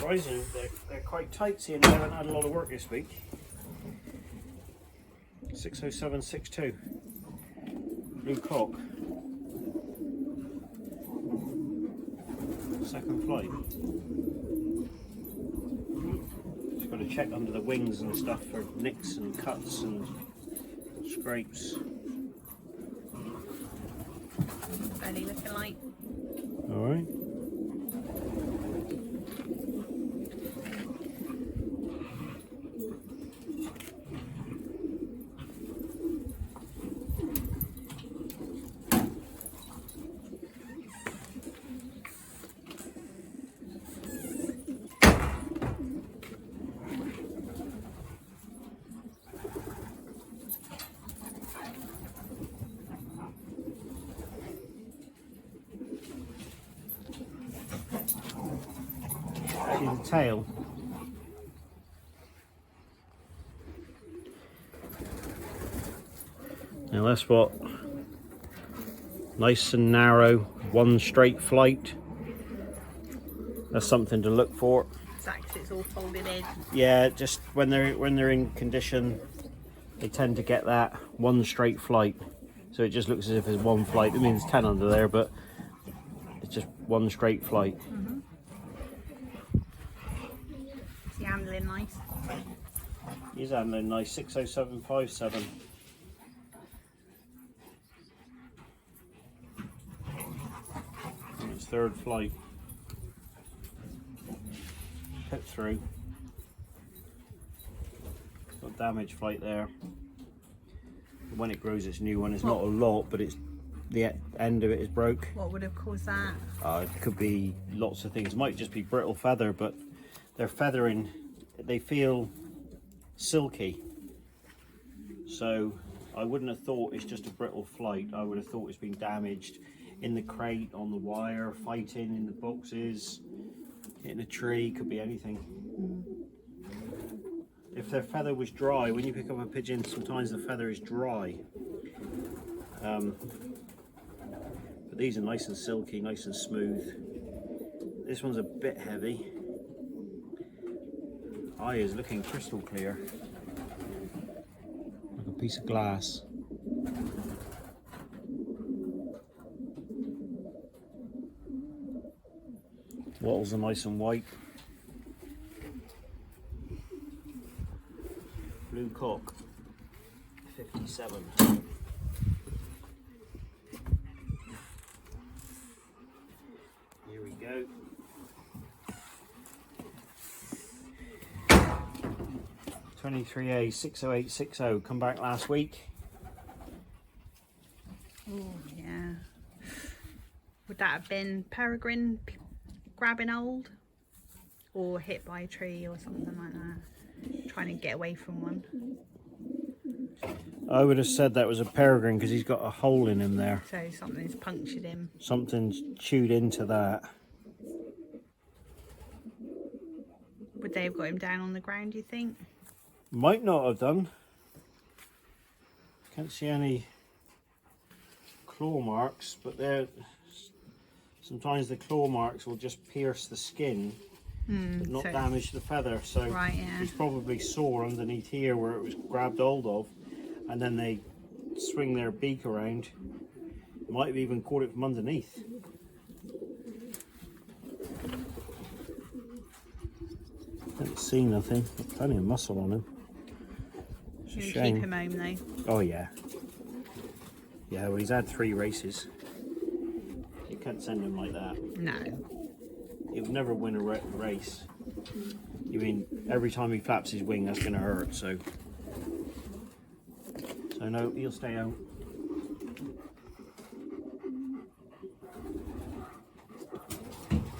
surprising. They're quite tight, seeing they haven't had a lot of work this week. 60762. Blue cock. Second flight. Just got to check under the wings and stuff for nicks and cuts and scrapes. Belly looking like. Alright. See the tail. Now that's what, nice and narrow, one straight flight. That's something to look for. Exactly, it's all folded in. Yeah, just when they're in condition, they tend to get that one straight flight. So it just looks as if it's one flight. It means 10 under there, but it's just one straight flight. Mm-hmm. Is he handling nice? He's handling nice. 60757. And it's third flight. Put through. Got damage flight there. When it grows its new one, it's not a lot, but it's the end of it is broke. What would have caused that? It could be lots of things. It might just be brittle feather, but they're feathering, they feel silky. So I wouldn't have thought it's just a brittle flight. I would have thought it's been damaged in the crate, on the wire, fighting in the boxes, hitting a tree, could be anything. If their feather was dry, when you pick up a pigeon, sometimes the feather is dry. But these are nice and silky, nice and smooth. This one's a bit heavy. Eye is looking crystal clear, like a piece of glass. Wattles are nice and white. Blue cock, 57. Here we go. A 60860, come back last week. Oh yeah. Would that have been peregrine grabbing hold, or hit by a tree or something like that? Trying to get away from one. I would have said that was a peregrine because he's got a hole in him there. So something's punctured him. Something's chewed into that. Would they have got him down on the ground, do you think? Might not have done. Can't see any claw marks, but there. Sometimes the claw marks will just pierce the skin, but not damage the feather. So right, yeah. He's probably sore underneath here where it was grabbed hold of, and then they swing their beak around. Might have even caught it from underneath. Can't see nothing. Got plenty of muscle on him. It's a shame. Keep him home though. Oh yeah. Yeah, well he's had 3 races. You can't send him like that. No. He'll never win a race. You mean every time he flaps his wing, that's going to hurt. So no, he'll stay out.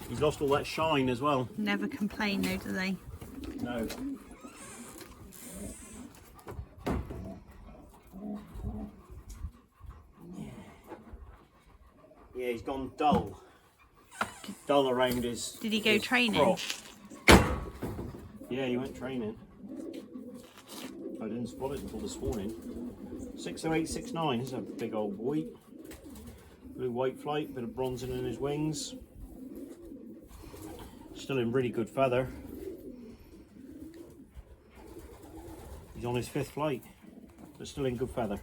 He's lost all that shine as well. Never complain though, do they? No. Yeah, he's gone dull. Dull around his. Did he go his training? crotch. Yeah, he went training. I didn't spot it until this morning. 60869, this is a big old boy. Blue white flight, bit of bronzing in his wings. Still in really good feather. He's on his 5th flight, but still in good feather.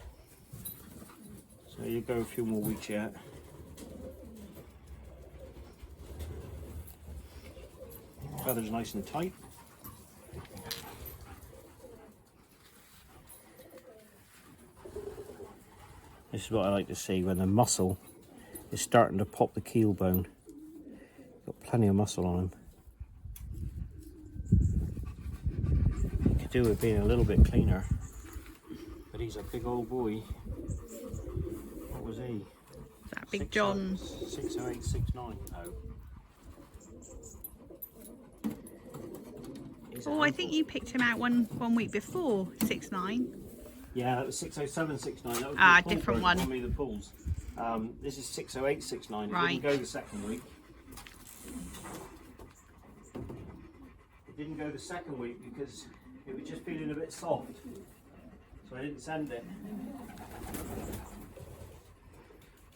So you go a few more weeks yet. Feather's nice and tight. This is what I like to see, when the muscle is starting to pop the keel bone. Got plenty of muscle on him. Could do with being a little bit cleaner, but he's a big old boy. What was he? That Big John. 60869. No. Oh, I think you picked him out one week before 6'9". Yeah, that was 60769. That was Ah, the different pulls, one. Me the pulls. This is 60869. It Right. didn't go the second week. It didn't go the second week because it was just feeling a bit soft, so I didn't send it.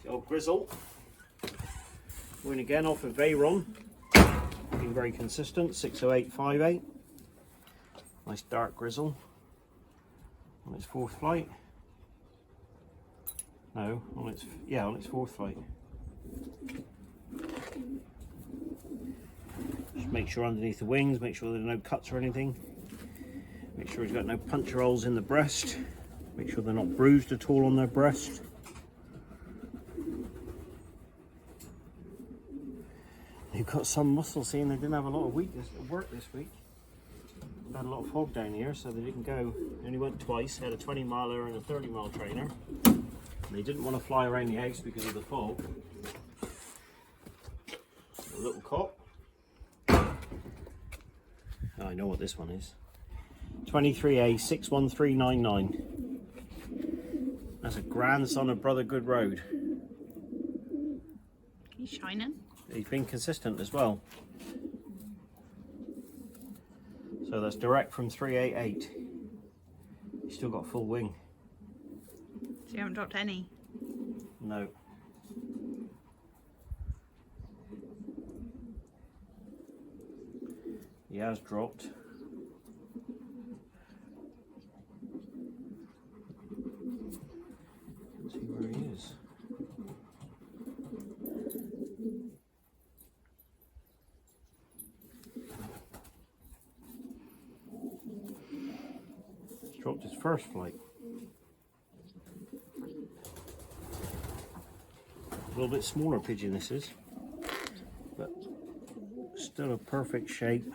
The old Grizzle. Win again off of Veyron. Being very consistent. 60858. Nice dark Grizzle. On its 4th flight. No, on its 4th flight. Just make sure underneath the wings, make sure there are no cuts or anything. Make sure he's got no puncture holes in the breast. Make sure they're not bruised at all on their breast. They've got some muscle, seeing they didn't have a lot of work this week. Had a lot of fog down here, so they didn't go. They only went twice. Had a 20 miler and a 30 mile trainer. And they didn't want to fly around the house because of the fog. A little cop. Oh, I know what this one is. 23A 61399. That's a grandson of Brother Good Road. He's shining. He's been consistent as well. So that's direct from 388. He's still got full wing. So you haven't dropped any? No. He has dropped. Let's see where he is. Dropped his 1st flight. A little bit smaller pigeon this is, but still a perfect shape.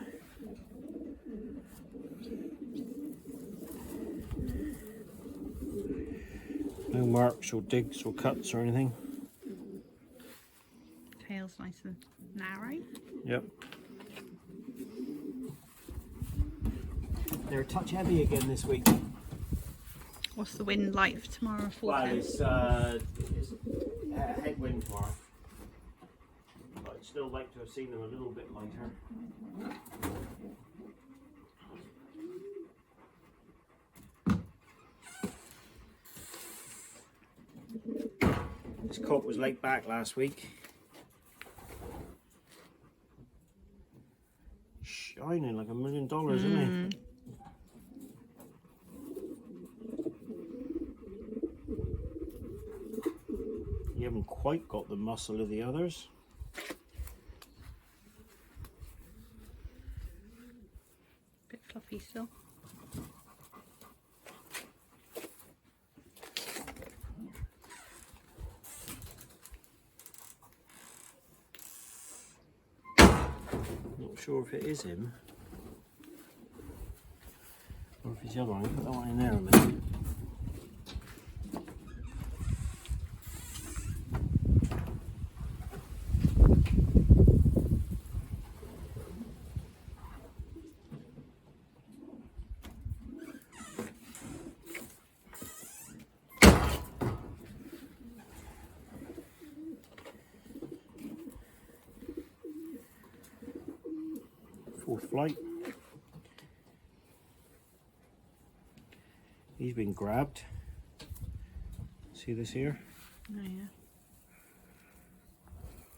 No marks or digs or cuts or anything. Tail's nice and narrow. Yep. They're a touch heavy again this week. What's the wind like for tomorrow? Well, it's headwind tomorrow. But I'd still like to have seen them a little bit lighter. This colt was laid back last week. Shining like $1 million, isn't he? You haven't quite got the muscle of the others. Bit fluffy still. Not sure if it is him or if it's the other one. Put that one in there a minute. Fourth flight. He's been grabbed. See this here? Oh yeah.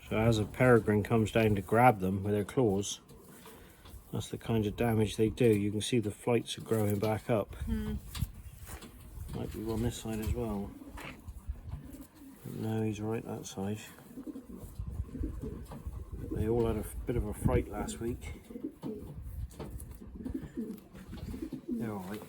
So as a peregrine comes down to grab them with their claws, That's the kind of damage they do. You can see the flights are growing back up. Might be on this side as well. No, he's right that side. They all had a bit of a fright last week. They're all right.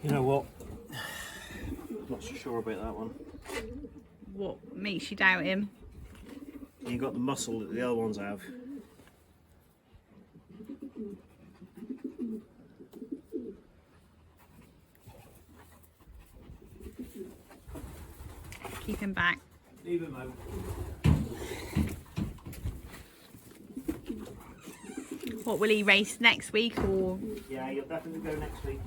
You know what? Not so sure about that one. What makes you doubt him? You got the muscle that the other ones have. Keep him back. Leave him out. What, will he race next week or? Yeah, you'll definitely go next week.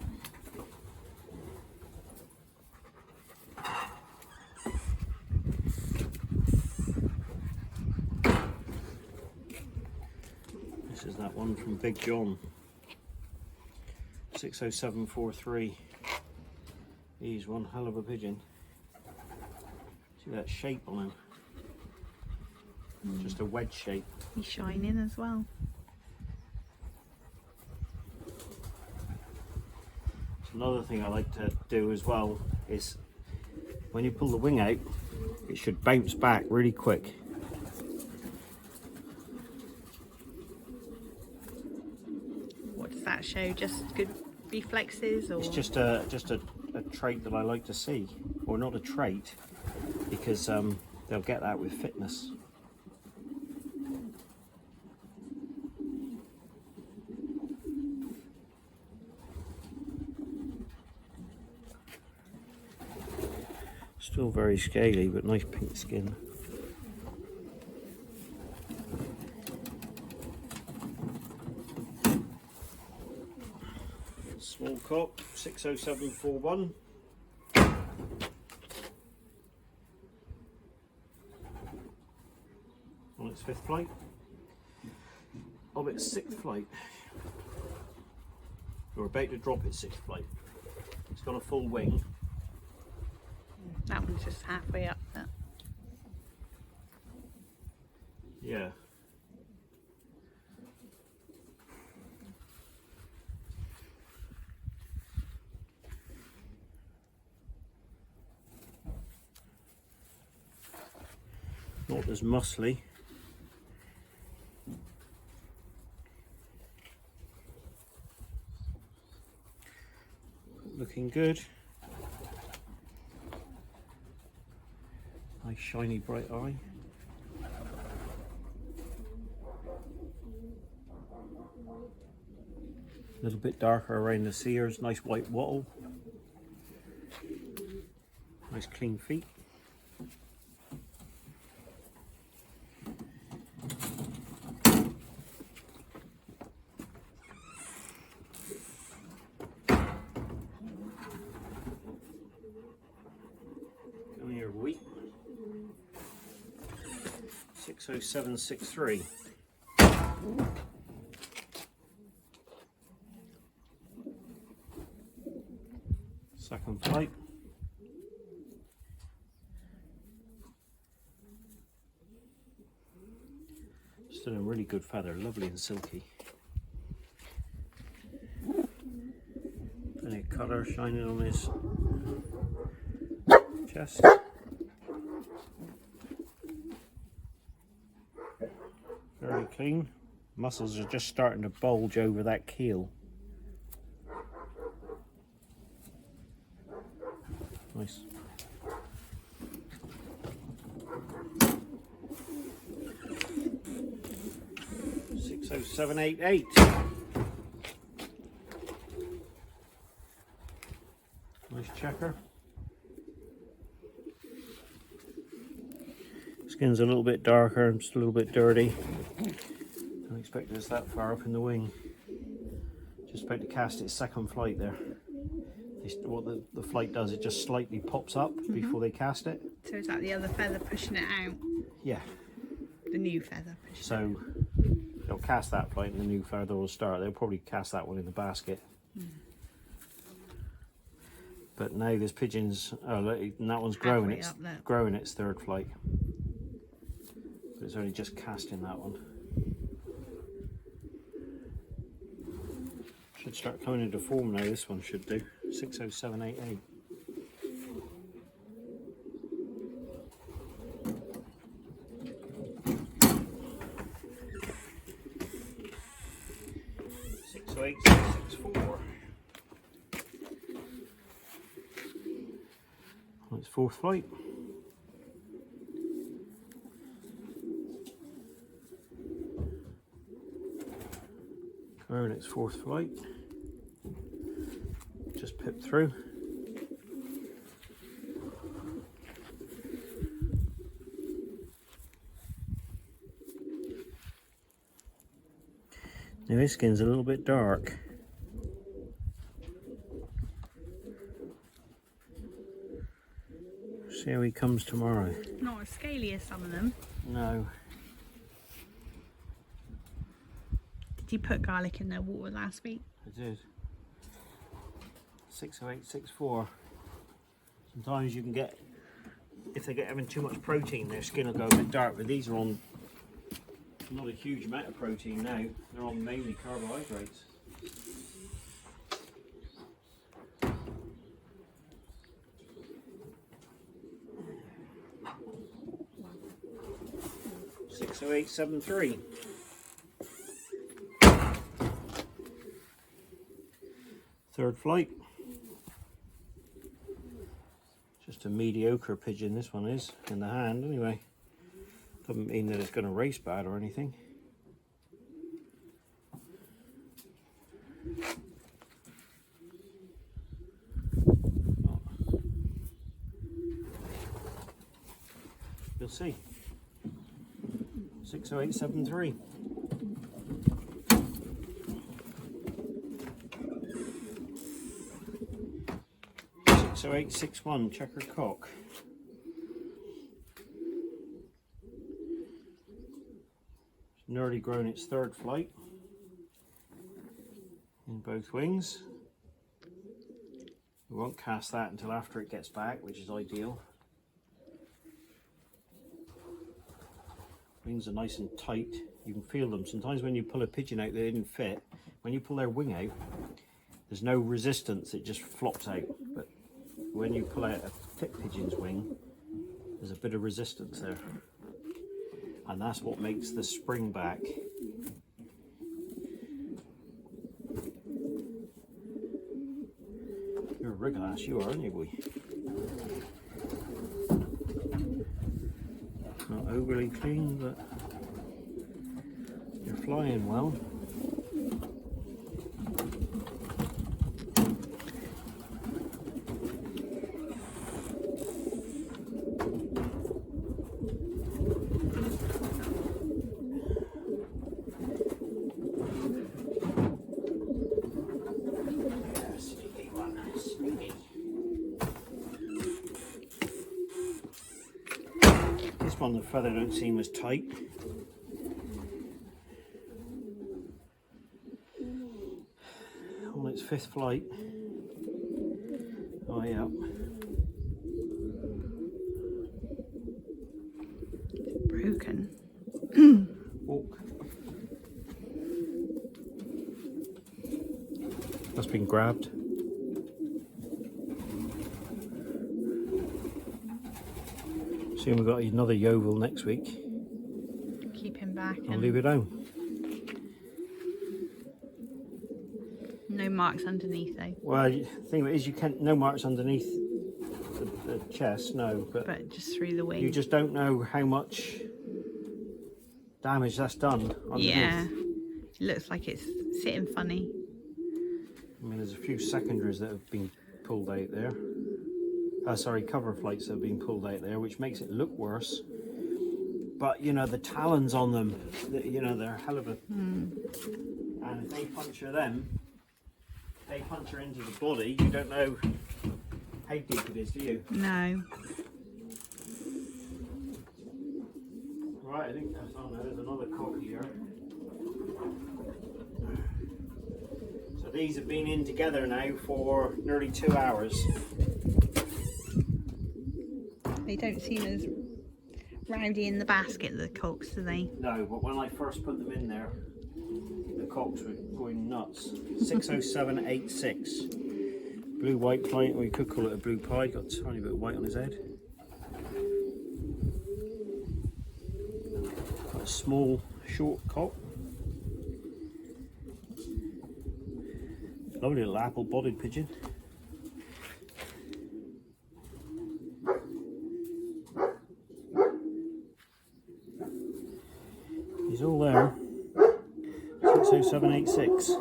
This is that one from Big John. 60743. He's one hell of a pigeon. See that shape on him? Just a wedge shape. He's shining as well. Another thing I like to do as well is when you pull the wing out, it should bounce back really quick. What does that show? Just good reflexes, or? It's just a trait that I like to see, or not a trait, because they'll get that with fitness. Still very scaly, but nice pink skin. Small cock, 60741. On its 5th flight. Of its 6th flight. We're about to drop its 6th flight. It's got a full wing. That one's just halfway up there. Yeah. Not as muscly. Looking good. Nice shiny bright eye. A little bit darker around the ears, nice white wattle. Nice clean feet. Come here, wheat. 60763. Second flight. Still a really good feather, lovely and silky. Plenty of colour shining on his chest. Very clean. Muscles are just starting to bulge over that keel. Nice. Six 788. Nice checker. Skin's a little bit darker and just a little bit dirty. Don't expect it's that far up in the wing. Just about to cast its second flight there. What the flight does, it just slightly pops up before they cast it. So is that the other feather pushing it out? Yeah. The new feather. So they'll cast that flight and the new feather will start. They'll probably cast that one in the basket. But now there's pigeons, and that one's growing. It's growing its third flight. But it's only just casting that one. Should start coming into form now, this one should do. 60788. So 8664. On its fourth flight. Going its fourth flight. Just pipped through. Now his skin's a little bit dark. See how he comes tomorrow. Not as scaly as some of them. No. Did you put garlic in their water last week? I did. 60864. Sometimes you can get, if they get having too much protein, their skin will go a bit dark, but these are on not a huge amount of protein now. They're on mainly carbohydrates. Six oh eight seven three. Third flight. Just a mediocre pigeon this one is, in the hand anyway. Doesn't mean that it's going to race bad or anything. You'll see. 60873. So 861 checker cock. It's nearly grown its third flight in both wings. We won't cast that until after it gets back, which is ideal. Wings are nice and tight. You can feel them. Sometimes when you pull a pigeon out that didn't fit, when you pull their wing out, there's no resistance, it just flops out. But when you pull out a fit pigeon's wing, there's a bit of resistance there. And that's what makes the spring back. You're a rig ass, you are, aren't you, boy? Not overly clean, but you're flying well. This one, the feather don't seem as tight. On its fifth flight. Oh yeah. Broken. Walk. That's been grabbed. Soon we've got another Yeovil next week. Keep him back. I'll leave it home. No marks underneath though. Well, the thing is, you can't, no marks underneath the chest, no, but just through the wing. You just don't know how much damage that's done underneath. Yeah, it looks like it's sitting funny. I mean, there's a few secondaries that have been pulled out there. Sorry, cover flights that have been pulled out there, which makes it look worse. But, you know, the talons on them, you know, they're a hell of a... And if they puncture them, they puncture into the body, you don't know how deep it is, do you? No. Right, Right, I think that's on there. There's another cock here. So these have been in together now for nearly 2 hours. They don't seem as rowdy in the basket, the cocks, do they? No, but when I first put them in there, the cocks were going nuts. 60786. Blue white flight, or you could call it a blue pie. Got a tiny bit of white on his head. Got a small, short cock. Lovely little apple-bodied pigeon. He's all there. 60786.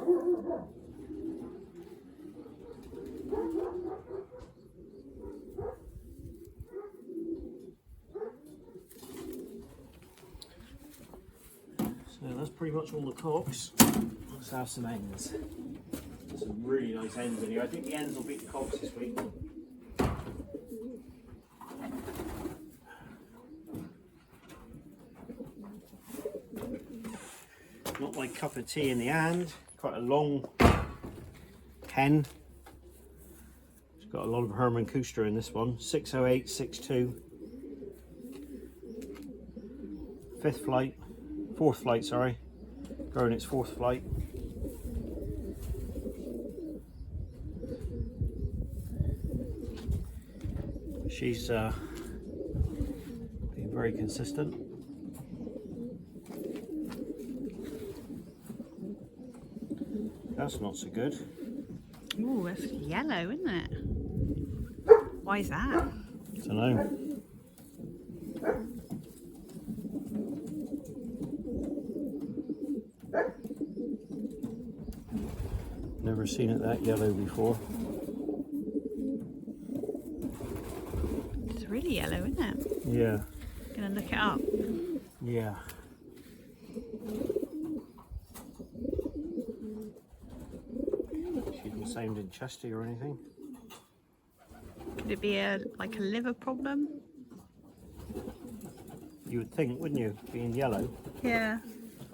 So that's pretty much all the cocks. Let's have some ends. Some really nice ends in here. I think the ends will beat the cocks this week. Not my cup of tea in the hand. Quite a long hen. It's got a lot of Herman Kuster in this one. 60862. Fourth flight, sorry. Growing its fourth flight. She's been very consistent. That's not so good. Ooh, that's yellow, isn't it? Why is that? I don't know. Never seen it that yellow before. It's really yellow, isn't it? Yeah. Gonna look it up. Yeah. She didn't sound in chesty or anything. Could it be like a liver problem? You would think, wouldn't you? Being yellow. Yeah.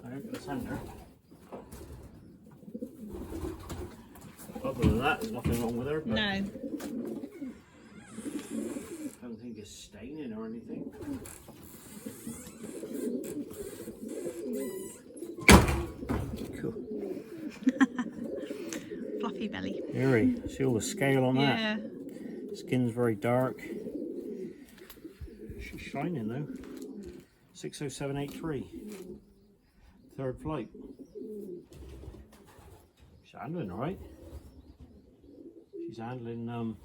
I hope it's under. Other than that, there's nothing wrong with her. But No. I don't think it's staining or anything. Cool. Fluffy belly. Eerie. See all the scale on Yeah. that? Skin's very dark. She's shining though. 60783. Third flight. She's handling alright. She's handling,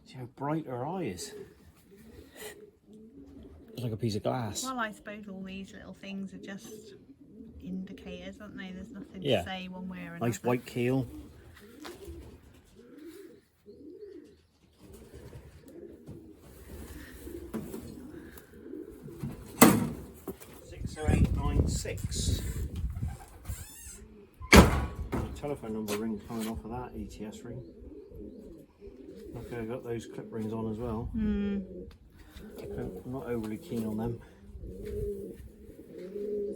see how bright her eye is. It's like a piece of glass. Well, I suppose all these little things are just indicators, aren't they? There's nothing Yeah. to say one way or another. Nice white keel. .60896. Telephone number ring coming off of that ETS ring. Okay, I got those clip rings on as well. I'm not overly keen on them.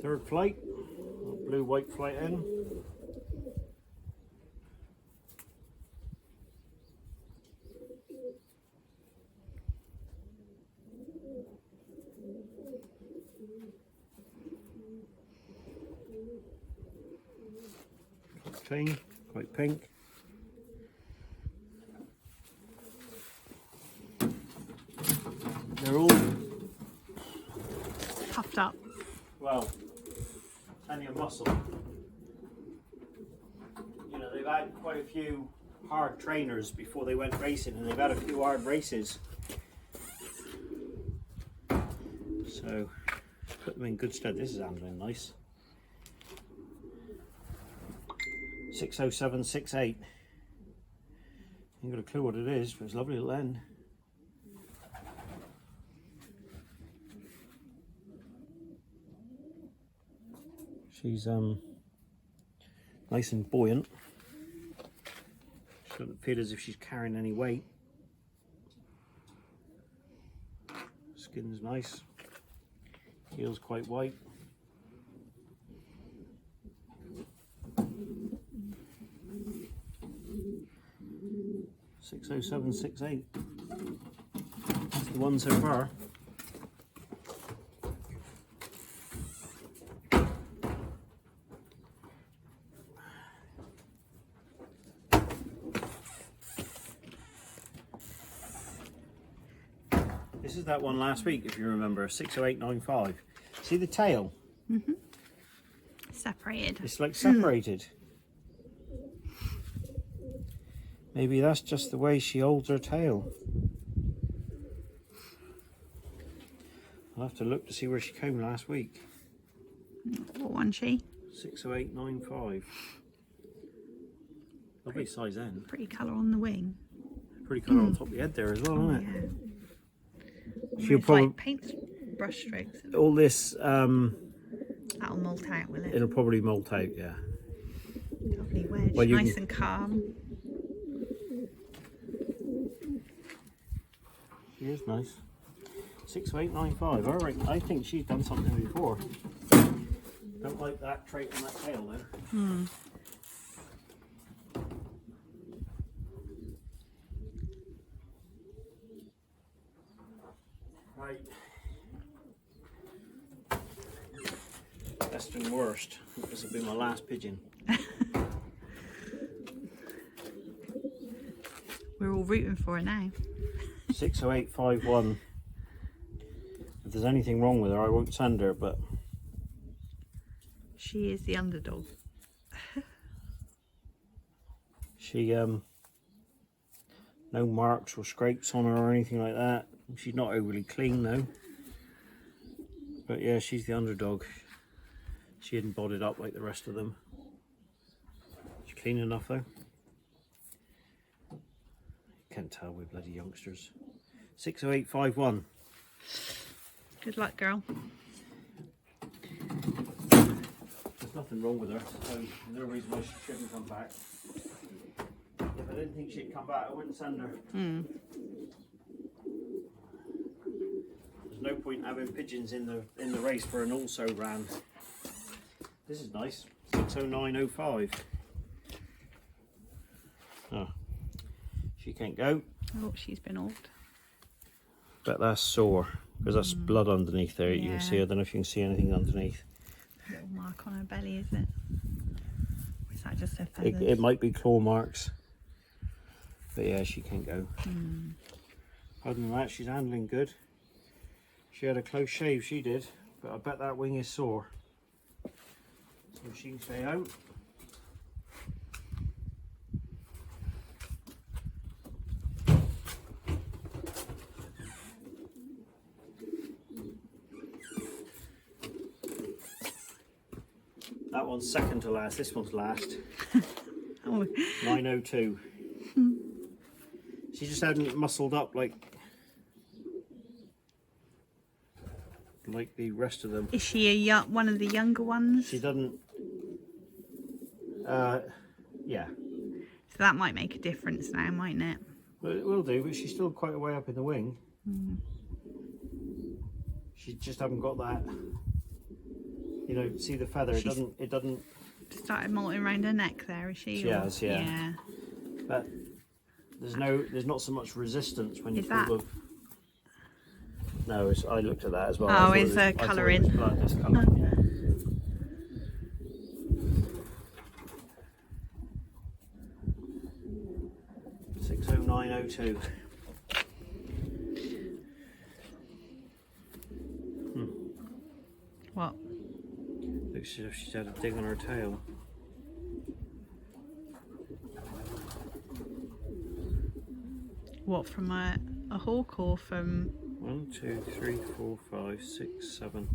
Third flight, blue white flight in. Clean, quite pink. They're all, Puffed up. well, plenty of muscle. You know, they've had quite a few hard trainers before they went racing, and they've had a few hard races. So, put them in good stead. This is handling nice. 60768. Ain't got a clue what it is, but it's a lovely little end. She's nice and buoyant. She doesn't feel as if she's carrying any weight. Skin's nice. Keel's quite white. $607.68. That's the one so far. This is that one last week, if you remember, 608.95. See the tail? Mm-hmm. Separated. It's like separated. Maybe that's just the way she holds her tail. I'll have to look to see where she came last week. What one she? 608.95. Lovely size end. Pretty colour on the wing. Pretty colour on top of the head there as well, isn't it? Yeah. She'll It's probably like paint brush strokes. all this. That'll molt out, will it? It'll probably molt out, yeah. Lovely wedge, Well, you nice can- and calm. She is nice. 608.95. All right, I think she's done something before. Don't like that trait on that tail though. Right. Best and worst. This will be my last pigeon. We're all rooting for her now. 60851. If there's anything wrong with her, I won't send her, but She is the underdog. she no marks or scrapes on her or anything like that. She's not overly clean though. But yeah, she's the underdog. She isn't bodied up like the rest of them. She's clean enough though. Can't tell we're bloody youngsters. 60851. Good luck, girl. There's nothing wrong with her, so there's no reason why she shouldn't come back. If I didn't think she'd come back, I wouldn't send her. There's no point having pigeons in the race for an also ran. This is nice. 609.05. Oh, she can't go. Oh, she's been old. But that's sore because that's blood underneath there. You Yeah. can see. I don't know if you can see anything underneath. Little mark on her belly, is it? Or is that just her feathers? It might be claw marks. But yeah, she can't go. Other than that, she's handling good. She had a close shave, she did. But I bet that wing is sore. So she can stay out. That one's second to last, this one's last. Oh, 902. She just hadn't muscled up like the rest of them. is she one of the younger ones? She doesn't. Yeah. So that might make a difference now, mightn't it? Well, it will do, but she's still quite a way up in the wing. She just haven't got that. You know, see the feather? It doesn't. Started molting around her neck there, is she? She Or- has, yeah. But there's not so much resistance when you Is pull that- the. No, I looked at that as well. Oh, I thought it's it was- I thought it colouring. was blood, it's colouring, yeah. $609.02. What? Looks as if she's had a dig on her tail. What, from a hawk or from... 1, 2, 3, 4, 5, 6, 7.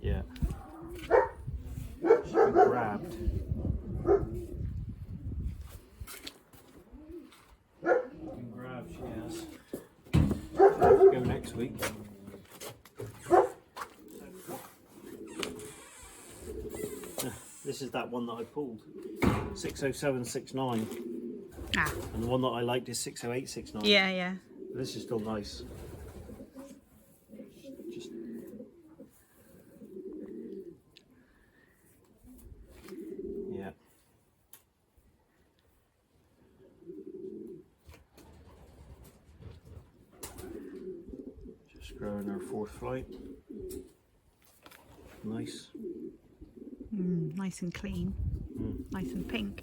Yeah. She's been grabbed. Been grabbed, she has. She'll have to go next week. This is that one that I pulled. 60769. Ah, And the one that I liked is 60869. yeah. This is still nice. Just growing our fourth flight. Nice. Nice and clean. Nice and pink.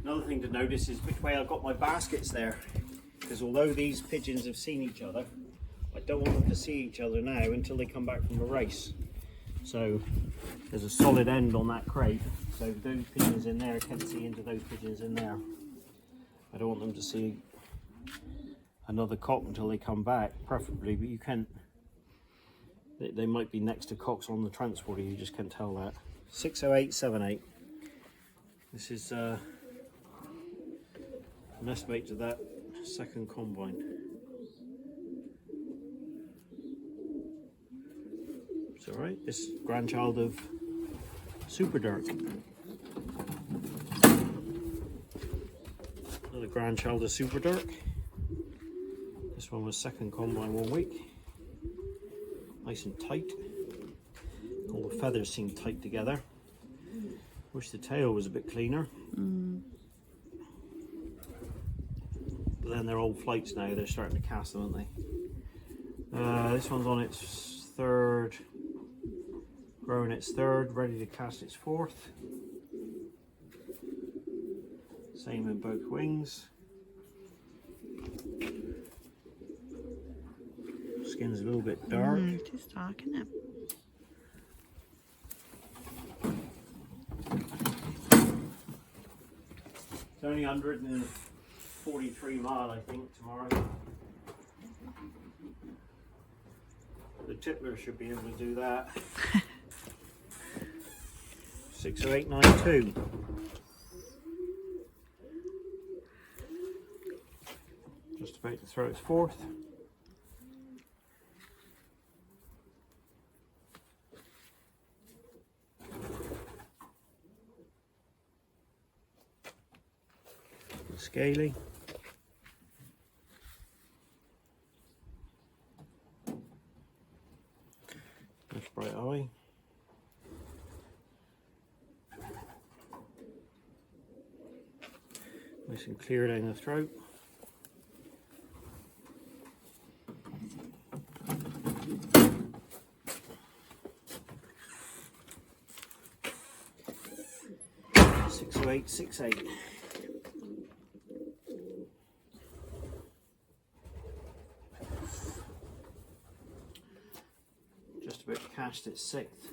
Another thing to notice is which way I've got my baskets there, because although these pigeons have seen each other, I don't want them to see each other now until they come back from a race. So there's a solid end on that crate, so those pigeons in there can't see into those pigeons in there. I don't want them to see another cock until they come back, preferably, but you can't. They might be next to cocks on the transporter, you just can't tell that. 60878. This is an estimate to that second combine. It's alright, this is grandchild of Super Dirk. Another grandchild of Super Dirk. This one was second combine 1 week. Nice and tight. All the feathers seem tight together. Wish the tail was a bit cleaner. But then they're old flights now, they're starting to cast them, aren't they? This one's on its third, growing its third, ready to cast its fourth. Same in both wings. Skin's a little bit dark. It is dark, isn't it? It's only 143 mile, I think, tomorrow. The tippler should be able to do that. 60892. Just about to throw its fourth. Scaly. Nice bright eye. Nice and clear down the throat. Six oh eight 68. Just about cashed its sixth.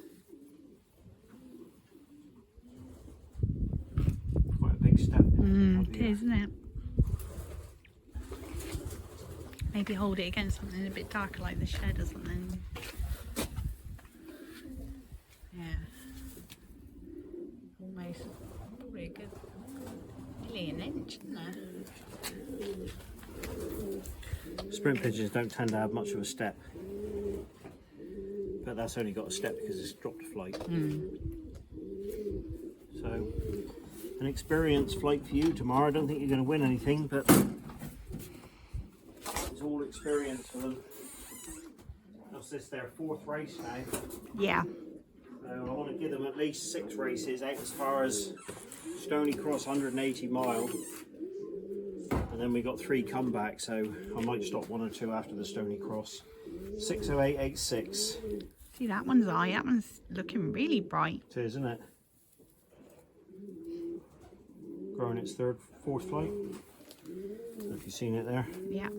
Quite a big step. It is, isn't it? Maybe hold it against something a bit darker like the shed or something. Yeah. Almost probably a good nearly an inch, isn't it? Sprint pigeons don't tend to have much of a step. But that's only got a step because it's dropped a flight. So, an experienced flight for you tomorrow. I don't think you're going to win anything, but it's all experience for them. That's this their fourth race now. Yeah. So I want to give them at least 6 races out as far as Stony Cross 180 mile. And then we got 3 comebacks, so I might stop 1 or 2 after the Stony Cross. 60886. See that one's eye, that one's looking really bright. It is, isn't it? Growing its third, fourth flight. If you've seen it there. Yeah.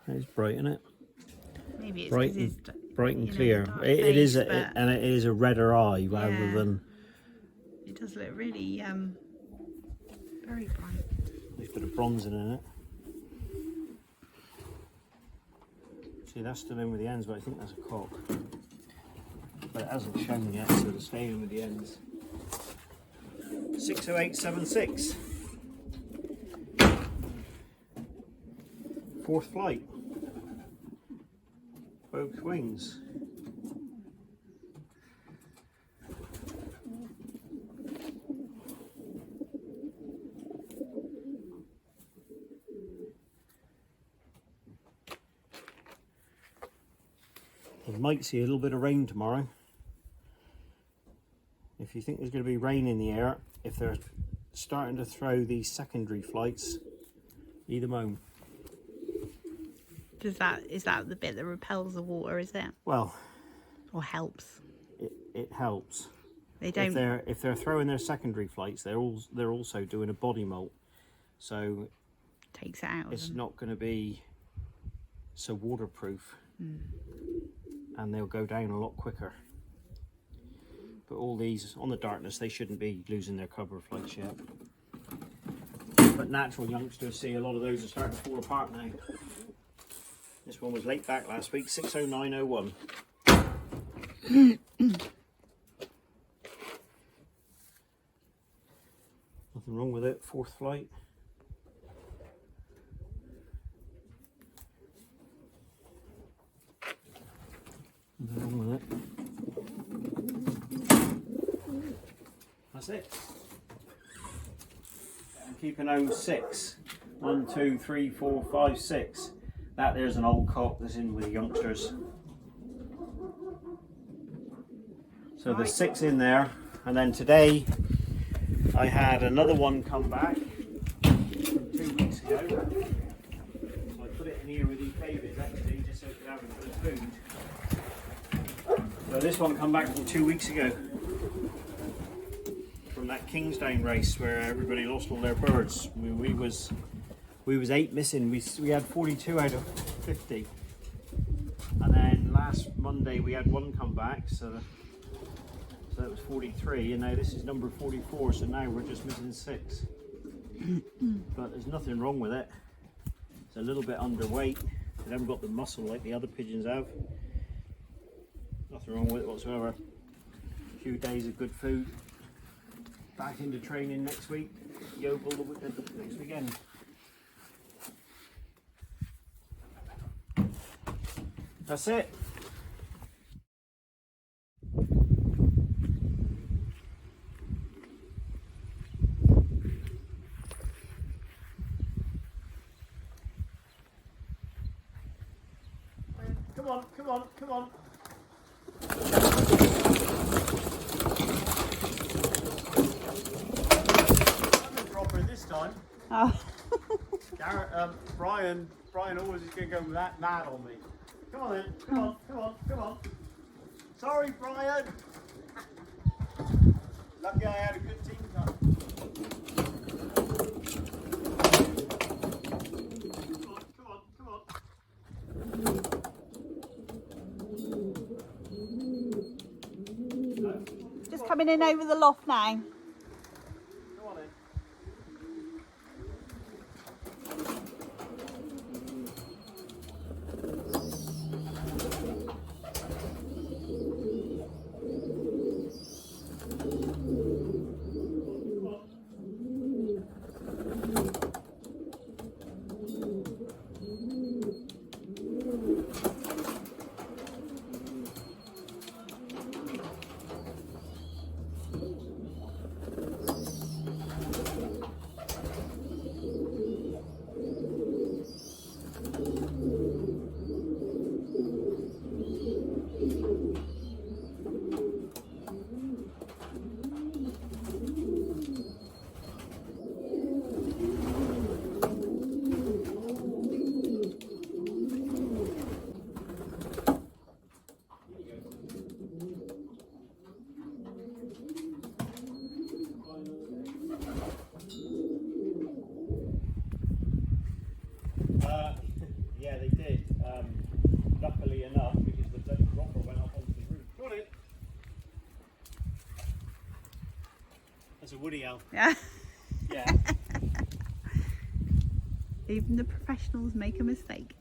It's bright, isn't it? Maybe it's Bright 'cause and, it's, bright and you know, clear. dark It is, face, but and it is a redder eye rather Yeah. than. it does look really very bright. There's a bit of bronzing in it. See, that's still in with the ends, but I think that's a cock. But it hasn't shown yet, so it's staying in with the ends. 60876. Fourth flight. Both wings. We might see a little bit of rain tomorrow. If you think there's going to be rain in the air, if they're starting to throw these secondary flights, leave them home. Is that the bit that repels the water, is it? Well, or helps? It helps. They don't. If they're throwing their secondary flights, they're also doing a body molt, so takes it out. It's not going to be so waterproof, and they'll go down a lot quicker. But all these on the darkness, they shouldn't be losing their cover flights yet. But natural youngsters, see a lot of those are starting to fall apart now. This one was late back last week, 60901. Nothing wrong with it, fourth flight. Nothing wrong with it. That's it. I'm keeping 06. 1, 2, 3, 4, 5, 6. That there's an old cock that's in with the youngsters. So there's 6 in there, and then today I had another one come back from 2 weeks ago. So I put it in here with these babies actually, just so it could have a bit of food. So this one come back from 2 weeks ago, from that Kingsdown race where everybody lost all their birds. We was 8 missing. We had 42 out of 50, and then last Monday we had 1 come back, so that was 43, and now this is number 44, so now we're just missing 6. But there's nothing wrong with it. It's a little bit underweight. They haven't got the muscle like the other pigeons have. Nothing wrong with it whatsoever. A few days of good food. Back into training next week. Yeovil next weekend. That's it. Come on. Nothing proper this time. Oh. Brian always is going to go mad on me. Come on then, come on. Sorry, Brian. Lucky I had a good team time. Come on. Just coming in over the loft now. Come on in. Yeah, they did. Luckily enough, because the bloody rocker went up onto the roof. Got it. That's a woody owl. Yeah. Yeah. Even the professionals make a mistake.